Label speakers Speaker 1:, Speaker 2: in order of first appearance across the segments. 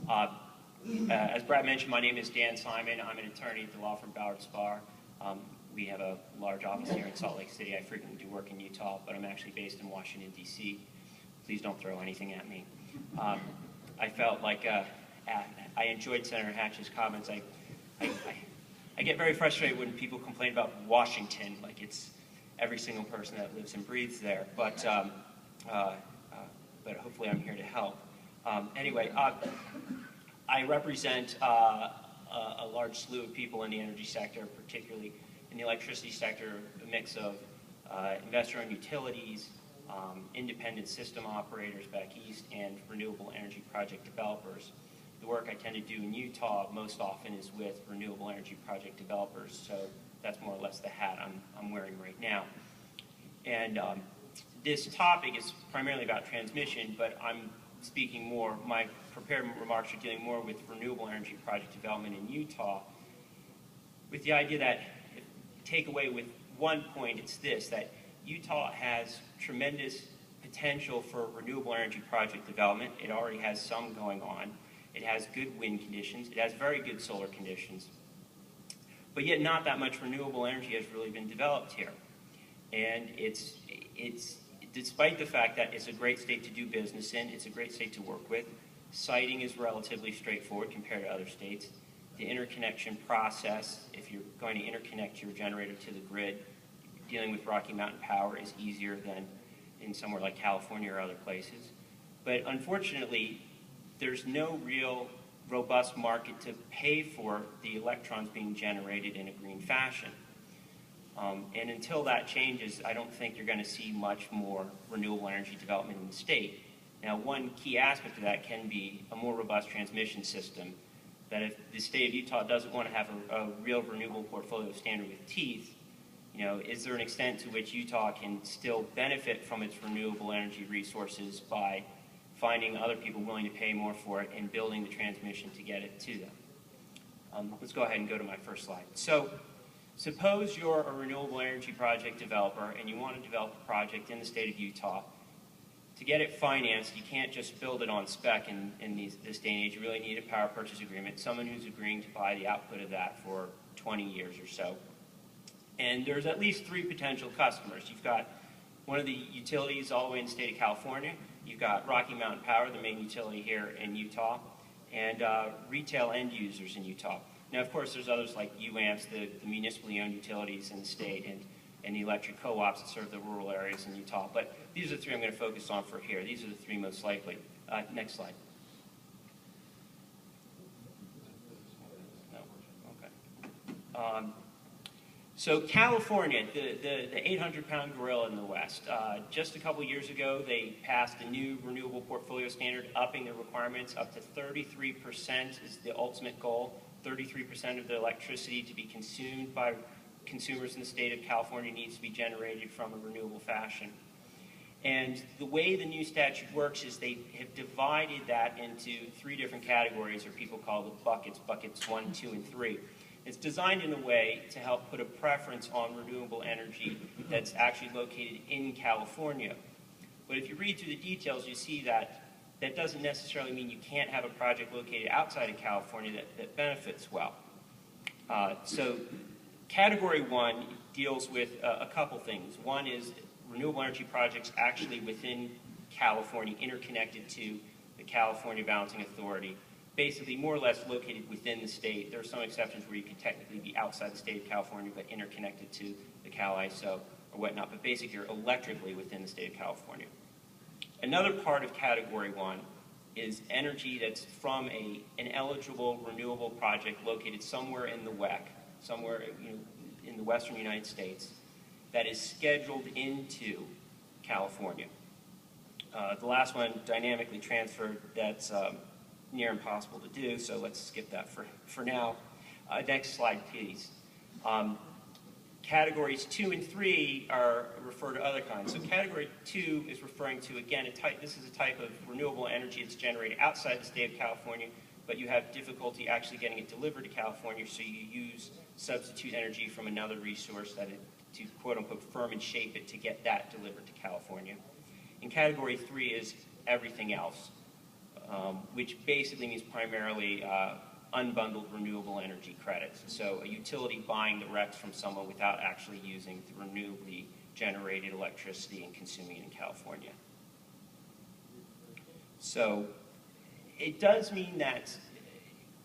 Speaker 1: As Brad mentioned, my name is Dan Simon. I'm an attorney at the law firm Ballard Spahr. We have a large office here in Salt Lake City. I frequently do work in Utah, but I'm actually based in Washington, D.C. Please don't throw anything at me. I felt like I enjoyed Senator Hatch's comments. I get very frustrated when people complain about Washington, like it's every single person that lives and breathes there. But hopefully I'm here to help. Anyway, I represent a large slew of people in the energy sector, particularly in the electricity sector, a mix of investor-owned utilities, independent system operators back east, and renewable energy project developers. The work I tend to do in Utah most often is with renewable energy project developers, so that's more or less the hat I'm wearing right now. And this topic is primarily about transmission, but I'm speaking more, my prepared remarks are dealing more with renewable energy project development in Utah, with the idea that, take away with one point, it's this, that Utah has tremendous potential for renewable energy project development. It already has some going on. It has good wind conditions. It has very good solar conditions. But yet not that much renewable energy has really been developed here. And it's despite the fact that it's a great state to do business in, it's a great state to work with, siting is relatively straightforward compared to other states. The interconnection process, if you're going to interconnect your generator to the grid, dealing with Rocky Mountain Power is easier than in somewhere like California or other places. But unfortunately, there's no real robust market to pay for the electrons being generated in a green fashion. And until that changes, I don't think you're going to see much more renewable energy development in the state. Now, one key aspect of that can be a more robust transmission system, that if the state of Utah doesn't want to have a real renewable portfolio standard with teeth, you know, is there an extent to which Utah can still benefit from its renewable energy resources by finding other people willing to pay more for it and building the transmission to get it to them? Let's go ahead and go to my first slide. So, suppose you're a renewable energy project developer and you want to develop a project in the state of Utah. To get it financed, you can't just build it on spec in this day and age. You really need a power purchase agreement, someone who's agreeing to buy the output of that for 20 years or so. And there's at least 3 potential customers. You've got one of the utilities all the way in the state of California. You've got Rocky Mountain Power, the main utility here in Utah, and retail end users in Utah. Now, of course, there's others like UAMPS, the municipally owned utilities in the state, and the electric co-ops that serve the rural areas in Utah. But these are the 3 I'm going to focus on for here. These are the 3 most likely. Next slide. No. Okay. So California, the 800-pound gorilla in the West. Just a couple years ago, they passed a new renewable portfolio standard, upping the requirements up to 33% is the ultimate goal. 33% of the electricity to be consumed by consumers in the state of California needs to be generated from a renewable fashion. And the way the new statute works is they have divided that into 3 different categories, or people call the buckets 1, 2, and 3. It's designed in a way to help put a preference on renewable energy that's actually located in California. But if you read through the details, you see that that doesn't necessarily mean you can't have a project located outside of California that benefits well. So Category 1 deals with a couple things. One is renewable energy projects actually within California, interconnected to the California Balancing Authority, basically more or less located within the state. There are some exceptions where you can technically be outside the state of California but interconnected to the CalISO or whatnot, but basically you're electrically within the state of California. Another part of Category 1 is energy that's from an eligible renewable project located somewhere in the WECC, somewhere in the western United States, that is scheduled into California. The last one, dynamically transferred, that's near impossible to do, so let's skip that for now. Next slide, please. Categories 2 and 3 refer to other kinds. So Category 2 is referring to, again, this is a type of renewable energy that's generated outside the state of California, but you have difficulty actually getting it delivered to California, so you use substitute energy from another resource to quote-unquote firm and shape it to get that delivered to California. And Category 3 is everything else. which basically means primarily unbundled renewable energy credits. So a utility buying the RECs from someone without actually using the renewably generated electricity and consuming it in California. So it does mean that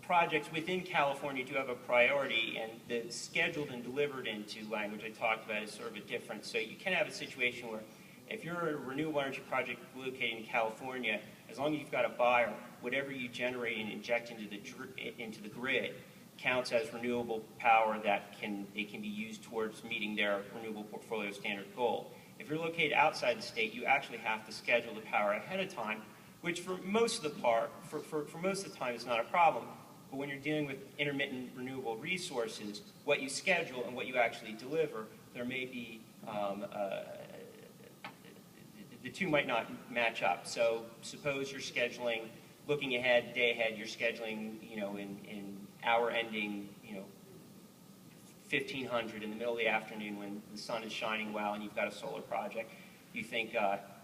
Speaker 1: projects within California do have a priority, and the scheduled and delivered into language I talked about is sort of a difference. So you can have a situation where if you're a renewable energy project located in California, as long as you've got a buyer, whatever you generate and inject into the grid counts as renewable power that can be used towards meeting their renewable portfolio standard goal. If you're located outside the state, you actually have to schedule the power ahead of time, which for most of the time is not a problem. But when you're dealing with intermittent renewable resources, what you schedule and what you actually deliver, there may be the two might not match up. So suppose you're scheduling, looking ahead, day ahead, you're scheduling, in hour ending, 1500 in the middle of the afternoon when the sun is shining well and you've got a solar project. You think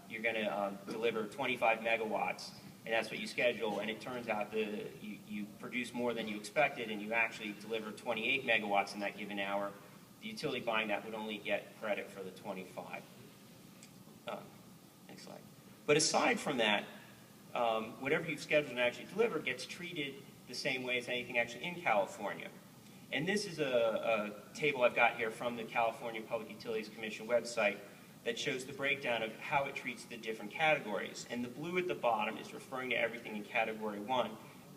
Speaker 1: you're going to deliver 25 megawatts, and that's what you schedule, and it turns out you produce more than you expected, and you actually deliver 28 megawatts in that given hour. The utility buying that would only get credit for the 25. Next slide. But aside from that, whatever you've scheduled and actually delivered gets treated the same way as anything actually in California. And this is a table I've got here from the California Public Utilities Commission website that shows the breakdown of how it treats the different categories. And the blue at the bottom is referring to everything in Category 1.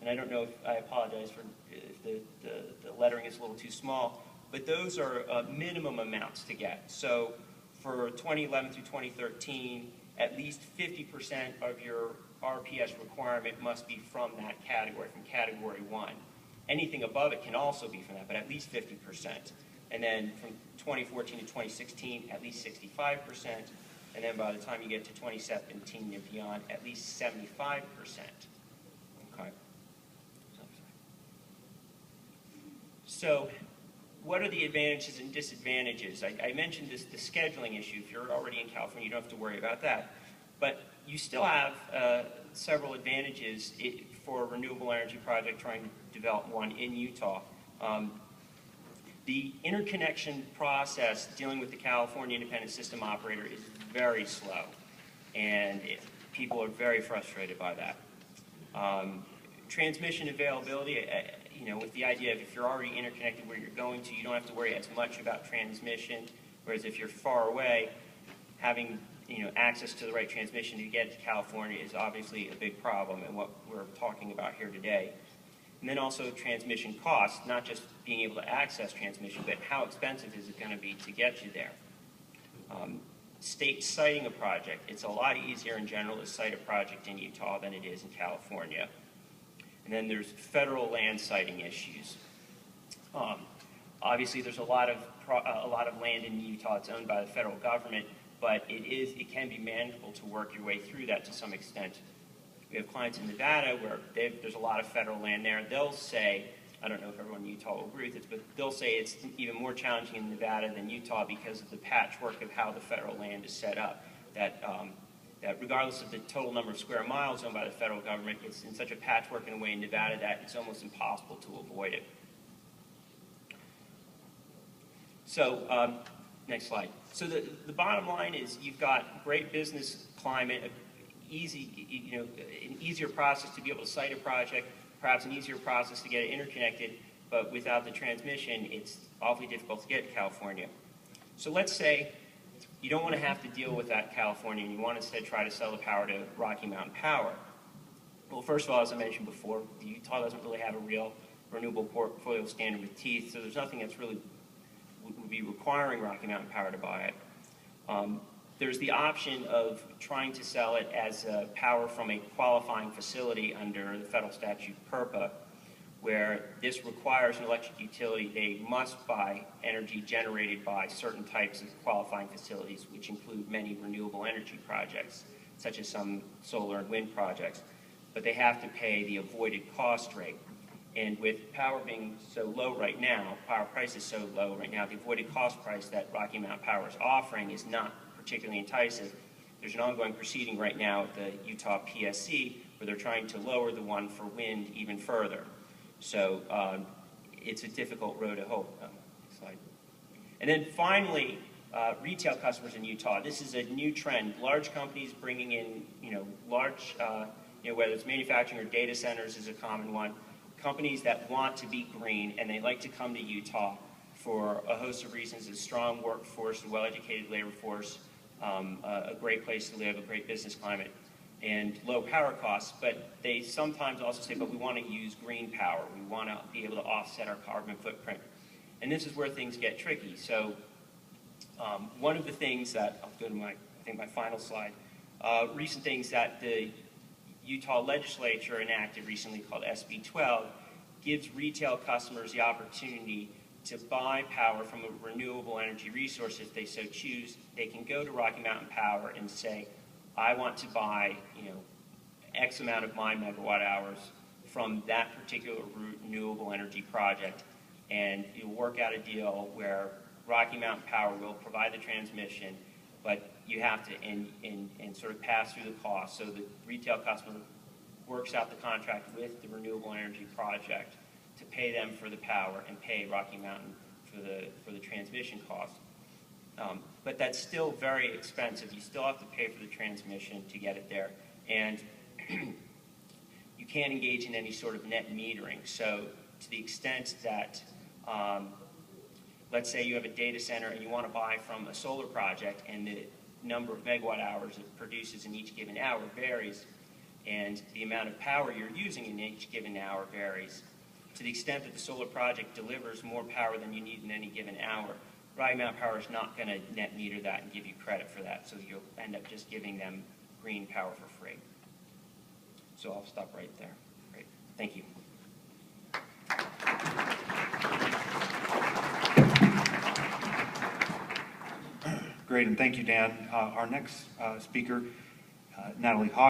Speaker 1: And I don't know if, I apologize for if the lettering is a little too small, but those are minimum amounts to get. So for 2011 through 2013, at least 50% of your RPS requirement must be from that category, from Category 1. Anything above it can also be from that, but at least 50%. And then from 2014 to 2016, at least 65%. And then by the time you get to 2017 and beyond, at least 75%. Okay. So what are the advantages and disadvantages? I mentioned the scheduling issue. If you're already in California, you don't have to worry about that. But you still have several advantages for a renewable energy project trying to develop one in Utah. The interconnection process dealing with the California Independent System Operator is very slow, and people are very frustrated by that. Transmission availability, with the idea of if you're already interconnected where you're going to, you don't have to worry as much about transmission, whereas if you're far away, having access to the right transmission to get to California is obviously a big problem, and what we're talking about here today. And then also transmission costs, not just being able to access transmission, but how expensive is it going to be to get you there. State siting a project. It's a lot easier in general to site a project in Utah than it is in California. And then there's federal land siting issues. Obviously, there's a lot of land in Utah that's owned by the federal government, but it can be manageable to work your way through that to some extent. We have clients in Nevada where there's a lot of federal land there. They'll say, I don't know if everyone in Utah will agree with this, but they'll say it's even more challenging in Nevada than Utah because of the patchwork of how the federal land is set up. That regardless of the total number of square miles owned by the federal government, it's in such a patchwork in a way in Nevada that it's almost impossible to avoid it. So, next slide. So the bottom line is you've got great business climate, an easier process to be able to site a project, perhaps an easier process to get it interconnected, but without the transmission, it's awfully difficult to get to California. So let's say you don't want to have to deal with that California, and you want to instead try to sell the power to Rocky Mountain Power. Well, first of all, as I mentioned before, Utah doesn't really have a real renewable portfolio standard with teeth, so there's nothing that's really would be requiring Rocky Mountain Power to buy it. There's the option of trying to sell it as power from a qualifying facility under the federal statute PURPA, where this requires an electric utility. They must buy energy generated by certain types of qualifying facilities, which include many renewable energy projects, such as some solar and wind projects. But they have to pay the avoided cost rate. And with power being so low right now, power price is so low right now, the avoided cost price that Rocky Mountain Power is offering is not particularly enticing. There's an ongoing proceeding right now at the Utah PSC where they're trying to lower the one for wind even further. So it's a difficult road to hoe. Next slide. And then finally, retail customers in Utah. This is a new trend. Large companies bringing in, large, whether it's manufacturing or data centers is a common one. Companies that want to be green, and they like to come to Utah for a host of reasons: a strong workforce, a well-educated labor force, a great place to live, a great business climate, and low power costs. But they sometimes also say, but we want to use green power. We want to be able to offset our carbon footprint. And this is where things get tricky. So one of the things that, I'll go to my final slide, recent things that the Utah legislature enacted recently called SB 12 gives retail customers the opportunity to buy power from a renewable energy resource if they so choose. They can go to Rocky Mountain Power and say, I want to buy, X amount of my megawatt hours from that particular renewable energy project, and you'll work out a deal where Rocky Mountain Power will provide the transmission, but you have to and sort of pass through the cost. So the retail customer works out the contract with the renewable energy project to pay them for the power and pay Rocky Mountain for the transmission cost. But that's still very expensive. You still have to pay for the transmission to get it there, and you can't engage in any sort of net metering. So to the extent that let's say you have a data center and you want to buy from a solar project, and the number of megawatt hours it produces in each given hour varies, and the amount of power you're using in each given hour varies. To the extent that the solar project delivers more power than you need in any given hour, Rocky Mountain Power is not going to net meter that and give you credit for that, so you'll end up just giving them green power for free. So I'll stop right there. Great. Thank you.
Speaker 2: Great, and thank you, Dan. Our next speaker, Natalie Hawk.